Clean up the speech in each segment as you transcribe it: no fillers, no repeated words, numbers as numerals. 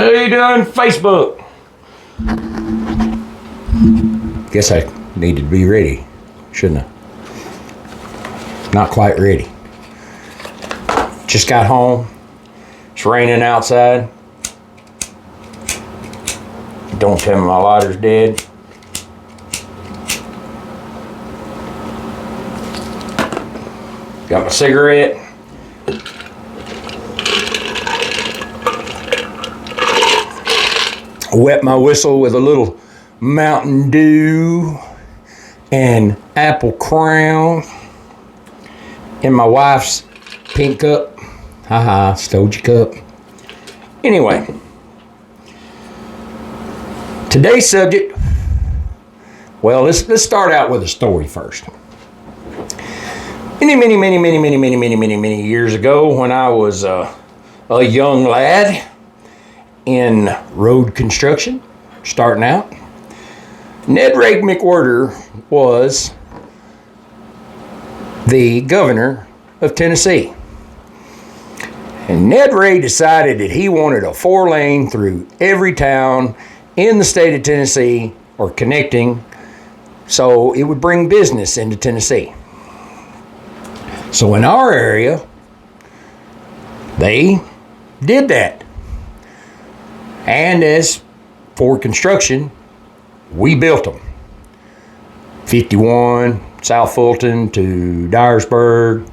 How you doing, Facebook? Guess I needed to be ready, shouldn't I? Not quite ready. Just got home. It's raining outside. Don't tell me my lighter's dead. Got my cigarette. Wet my whistle with a little Mountain Dew and Apple Crown in my wife's pink cup. Haha, stole your cup. Anyway, today's subject, well, let's start out with a story first. Many years ago, when I was a young lad in road construction, starting out, Ned Ray McWhirter was the governor of Tennessee. And Ned Ray decided that he wanted a 4-lane through every town in the state of Tennessee, or connecting, so it would bring business into Tennessee. So in our area, they did that. And as for construction, we built them. 51 South Fulton to Dyersburg,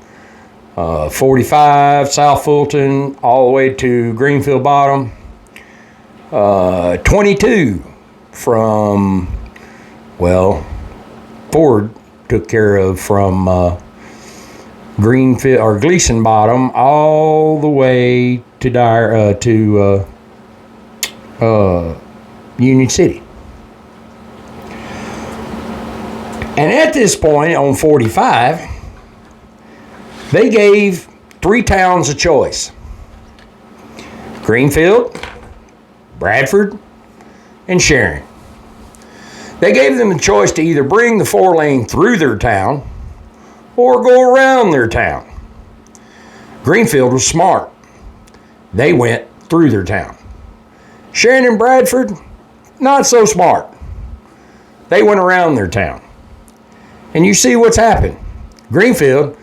45 South Fulton all the way to Greenfield Bottom, 22 from, well, Ford took care of from Greenfield or Gleason Bottom all the way to Union City. And at this point on 45, they gave 3 towns a choice: Greenfield, Bradford, and Sharon. They gave them a choice to either bring the 4-lane through their town or go around their town. Greenfield was smart. They went through their town. Sharon and Bradford, not so smart. They went around their town. And you see what's happened. Greenfield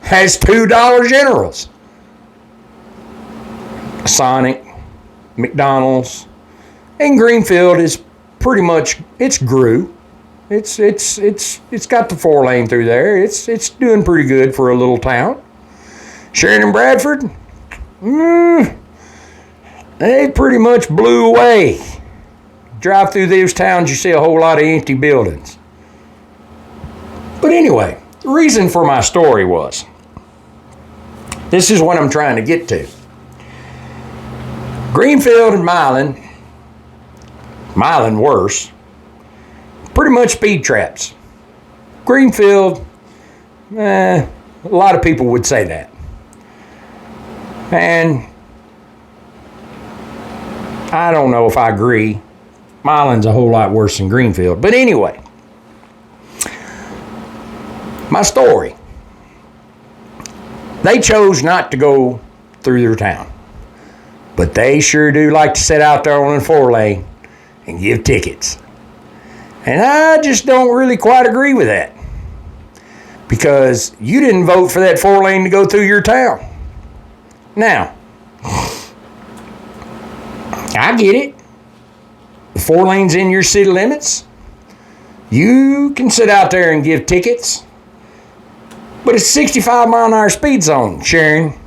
has 2 Dollar Generals. Sonic, McDonald's, and Greenfield is pretty much, it's grew. It's got the 4-lane through there. It's doing pretty good for a little town. Sharon and Bradford, they pretty much blew away. Drive through these towns, you see a whole lot of empty buildings. But anyway, the reason for my story was, this is what I'm trying to get to. Greenfield and Milan worse, pretty much speed traps. Greenfield, a lot of people would say that. And I don't know if I agree. Milan's a whole lot worse than Greenfield. But anyway, my story. They chose not to go through their town. But they sure do like to sit out there on a 4-lane and give tickets. And I just don't really quite agree with that. Because you didn't vote for that 4-lane to go through your town. Now, I get it. The 4-lane's in your city limits. You can sit out there and give tickets. But it's 65 mile an hour speed zone, Sharon.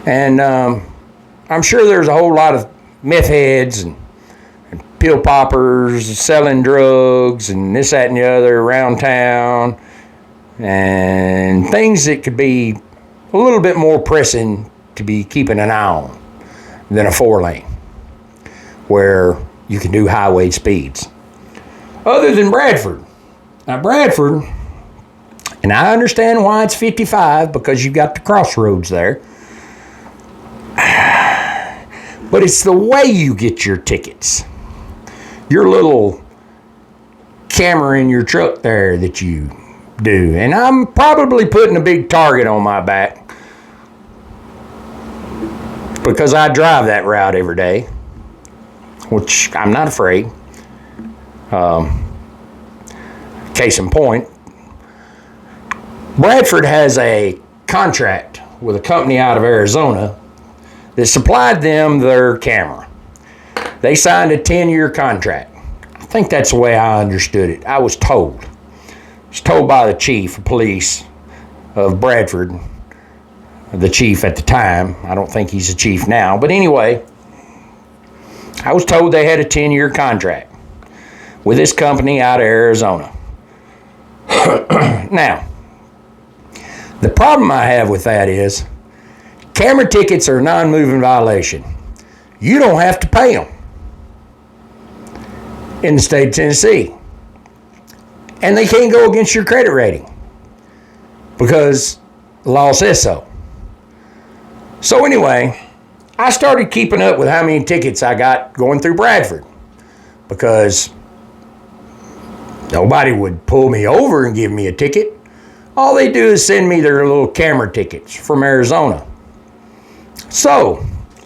And I'm sure there's a whole lot of meth heads and pill poppers selling drugs and this, that, and the other around town. And things that could be a little bit more pressing to be keeping an eye on than a 4-lane where you can do highway speeds. Other than Bradford. Now Bradford, and I understand why it's 55 because you've got the crossroads there. But it's the way you get your tickets. Your little camera in your truck there that you do. And I'm probably putting a big target on my back because I drive that route every day, which I'm not afraid. Case in point, Bradford has a contract with a company out of Arizona that supplied them their camera. They signed a 10-year contract. I think that's the way I understood it. I was told. I was told by the chief of police of Bradford, the chief at the time. I don't think he's a chief now. But anyway, I was told they had a 10-year contract with this company out of Arizona. Now, the problem I have with that is camera tickets are a non-moving violation. You don't have to pay them in the state of Tennessee. And they can't go against your credit rating because the law says so. So anyway, I started keeping up with how many tickets I got going through Bradford because nobody would pull me over and give me a ticket. All they do is send me their little camera tickets from Arizona. So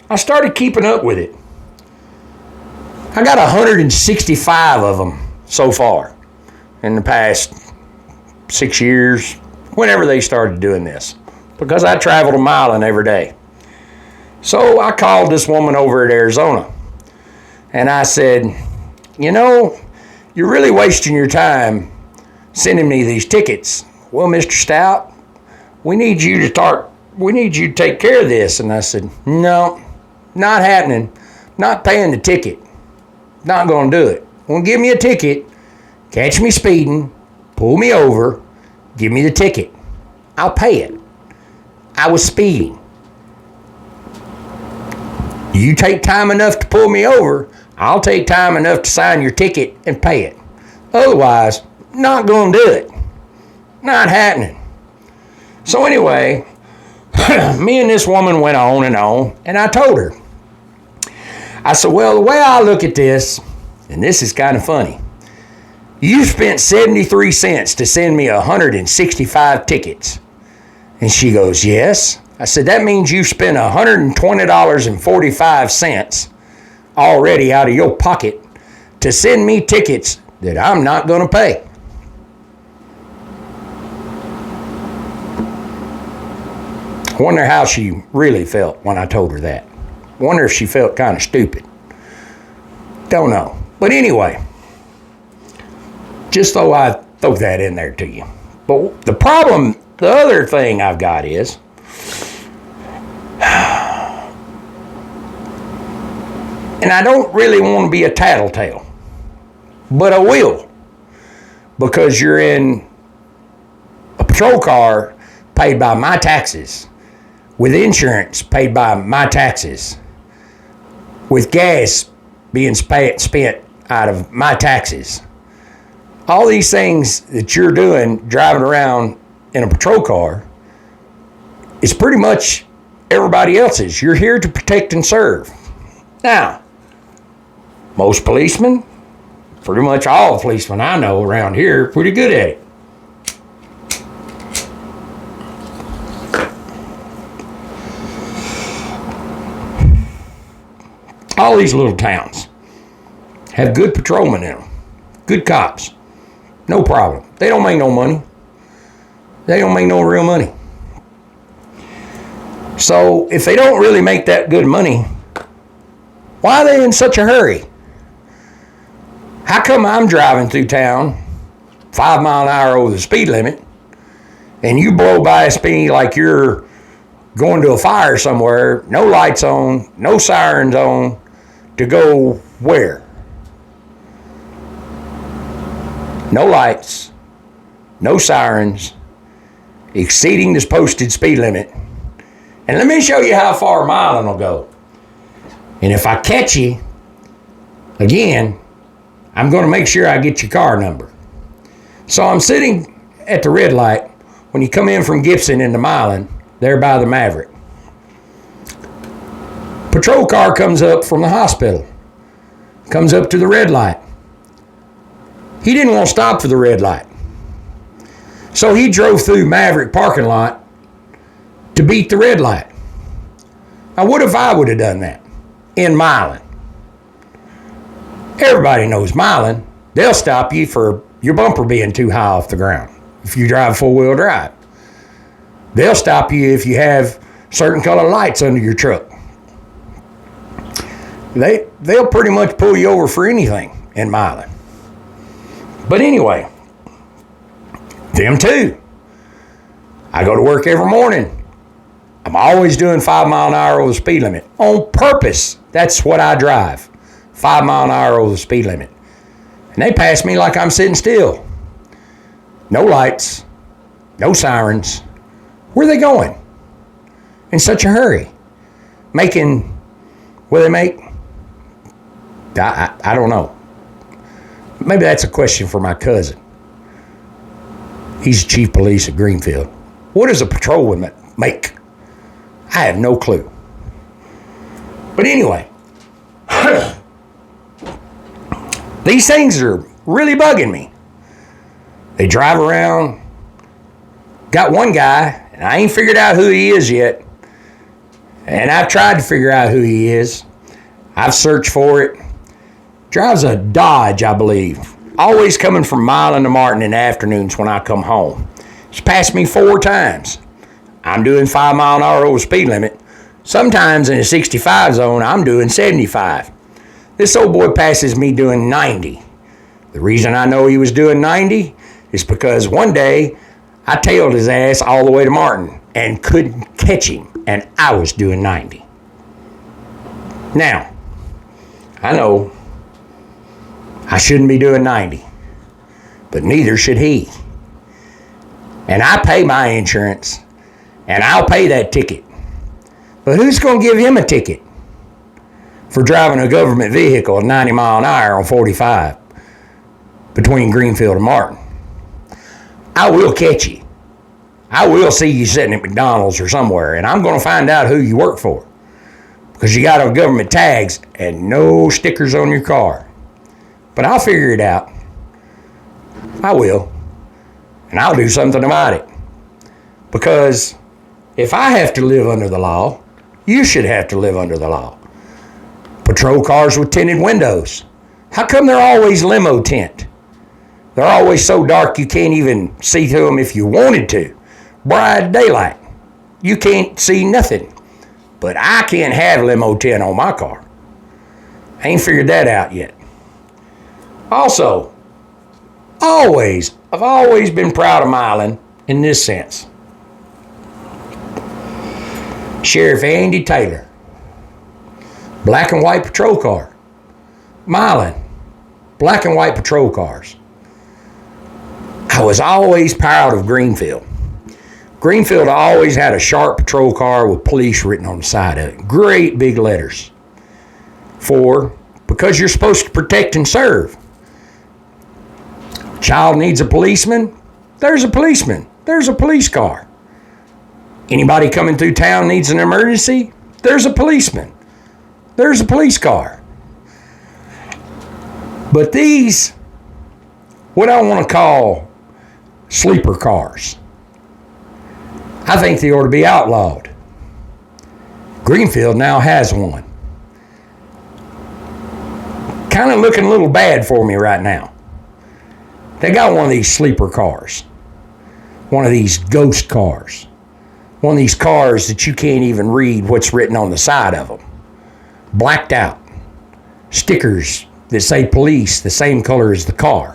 I started keeping up with it. I got 165 of them so far in the past 6 years, whenever they started doing this, because I traveled a mile every day. So I called this woman over at Arizona and I said, you know, you're really wasting your time sending me these tickets. Well, Mr. Stout, we need you to take care of this. And I said, no, not happening. Not paying the ticket. Not going to do it. Won't give me a ticket, catch me speeding, pull me over, give me the ticket. I'll pay it. I was speeding. You take time enough to pull me over, I'll take time enough to sign your ticket and pay it. Otherwise, not going to do it. Not happening. So anyway, me and this woman went on, and I told her. I said, well, the way I look at this, and this is kind of funny, you spent 73 cents to send me 165 tickets. And she goes, yes. I said, that means you spent $120.45 already out of your pocket to send me tickets that I'm not going to pay. I wonder how she really felt when I told her that. Wonder if she felt kind of stupid. Don't know. But anyway, just thought I'd throw that in there to you. But the other thing I've got is, and I don't really want to be a tattletale, but I will, because you're in a patrol car paid by my taxes, with insurance paid by my taxes, with gas being spent out of my taxes. All these things that you're doing, driving around in a patrol car, is pretty much everybody else's. You're here to protect and serve. Now, most policemen, pretty much all the policemen I know around here, are pretty good at it. All these little towns have good patrolmen in them, good cops, no problem. They don't make no money. They don't make no real money. So if they don't really make that good money, why are they in such a hurry? How come I'm driving through town 5 miles an hour over the speed limit and you blow by me like you're going to a fire somewhere, no lights on, no sirens on, to go where? No lights, no sirens, exceeding this posted speed limit. And let me show you how far a mile will go. And if I catch you, again, I'm going to make sure I get your car number. So I'm sitting at the red light when you come in from Gibson into Milan, there by the Maverick. Patrol car comes up from the hospital, comes up to the red light. He didn't want to stop for the red light. So he drove through Maverick parking lot to beat the red light. Now, what if I would have done that in Milan? Everybody knows Milan. They'll stop you for your bumper being too high off the ground if you drive four-wheel drive. They'll stop you if you have certain color lights under your truck. They'll pretty much pull you over for anything in Milan. But anyway, them too. I go to work every morning. I'm always doing 5 mile an hour over the speed limit. On purpose. That's what I drive. 5 mile an hour over the speed limit. And they pass me like I'm sitting still. No lights. No sirens. Where are they going? In such a hurry. Making, what do they make? I don't know. Maybe that's a question for my cousin. He's the chief of police at Greenfield. What does a patrolman make? I have no clue. But anyway, these things are really bugging me. They drive around. Got one guy, and I ain't figured out who he is yet. And I've tried to figure out who he is. I've searched for it. Drives a Dodge, I believe. Always coming from Milan to Martin in the afternoons when I come home. He's passed me 4 times. I'm doing 5 mile an hour over speed limit. Sometimes in the 65 zone, I'm doing 75. This old boy passes me doing 90. The reason I know he was doing 90 is because one day I tailed his ass all the way to Martin and couldn't catch him, and I was doing 90. Now, I know I shouldn't be doing 90, but neither should he. And I pay my insurance, and I'll pay that ticket. But who's going to give him a ticket for driving a government vehicle at 90 mile an hour on 45 between Greenfield and Martin? I will catch you. I will see you sitting at McDonald's or somewhere, and I'm going to find out who you work for, because you got government tags and no stickers on your car. But I'll figure it out. I will. And I'll do something about it. Because if I have to live under the law, you should have to live under the law. Patrol cars with tinted windows. How come they're always limo tint? They're always so dark you can't even see through them if you wanted to. Bright daylight. You can't see nothing. But I can't have limo tint on my car. I ain't figured that out yet. Also, I've always been proud of Milan in this sense. Sheriff Andy Taylor. Black and white patrol car. Milan. Black and white patrol cars. I was always proud of Greenfield. Greenfield always had a sharp patrol car with police written on the side of it. Great big letters. Because you're supposed to protect and serve. Child needs a policeman. There's a policeman. There's a police car. Anybody coming through town needs an emergency. There's a policeman. There's a police car. But these, what I want to call sleeper cars, I think they ought to be outlawed. Greenfield now has one. Kind of looking a little bad for me right now. They got one of these sleeper cars. One of these ghost cars. One of these cars that you can't even read what's written on the side of them. Blacked out. Stickers that say police, the same color as the car.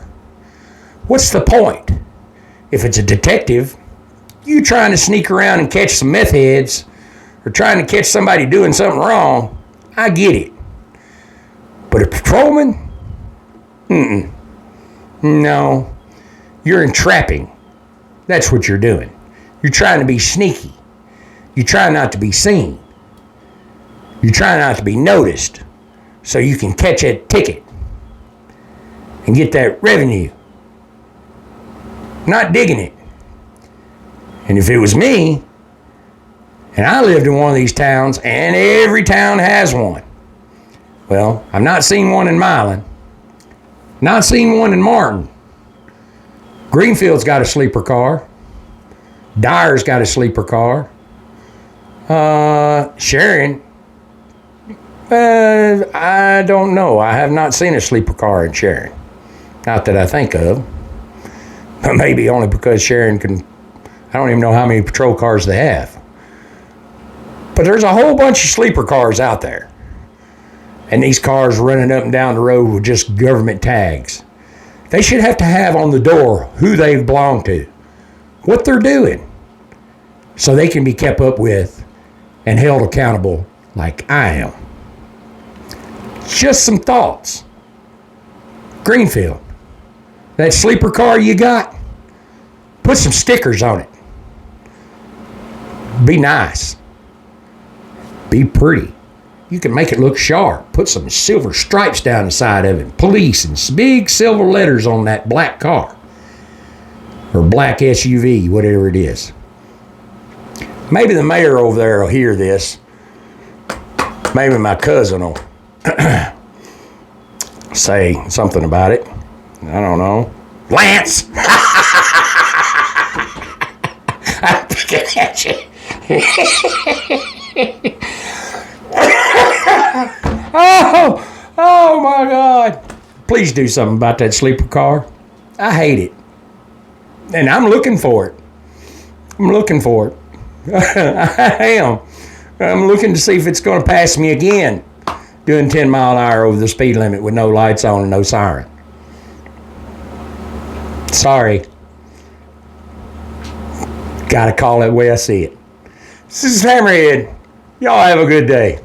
What's the point? If it's a detective, you trying to sneak around and catch some meth heads, or trying to catch somebody doing something wrong, I get it. But a patrolman? No. You're entrapping. That's what you're doing. You're trying to be sneaky. You're trying not to be seen. You're trying not to be noticed so you can catch that ticket and get that revenue. Not digging it. And if it was me, and I lived in one of these towns, and every town has one. Well, I've not seen one in Milan. Not seen one in Martin. Greenfield's got a sleeper car. Dyer's got a sleeper car. Sharon I don't know. I have not seen a sleeper car in Sharon. Not that I think of. But maybe only because Sharon can... I don't even know how many patrol cars they have. But there's a whole bunch of sleeper cars out there. And these cars running up and down the road with just government tags. They should have to have on the door who they belong to, what they're doing, so they can be kept up with and held accountable like I am. Just some thoughts. Greenfield, that sleeper car you got, put some stickers on it. Be nice. Be pretty. You can make it look sharp. Put some silver stripes down the side of it. Police and some big silver letters on that black car. Or black SUV, whatever it is. Maybe the mayor over there will hear this. Maybe my cousin will say something about it. I don't know. Lance! I'm picking at you. Oh my God. Please do something about that sleeper car. I hate it. And I'm looking for it. I'm looking for it. I am. I'm looking to see if it's going to pass me again doing 10 mile an hour over the speed limit with no lights on and no siren. Sorry. Gotta call it the way I see it. This is Hammerhead. Y'all have a good day.